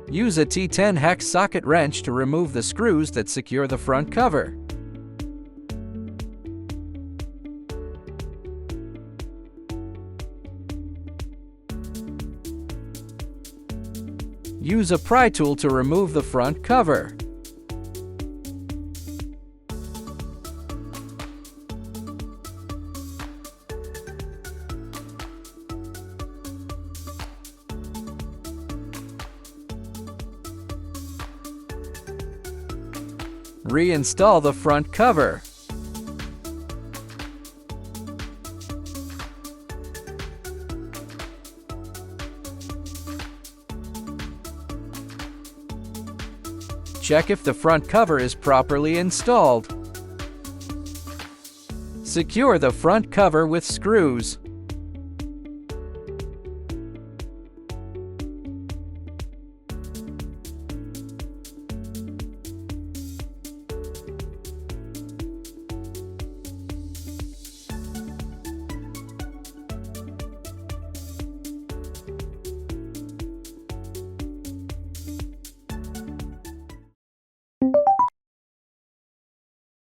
Use a T10 hex socket wrench to remove the screws that secure the front cover. Use a pry tool to remove the front cover. Reinstall the front cover. Check if the front cover is properly installed. Secure the front cover with screws.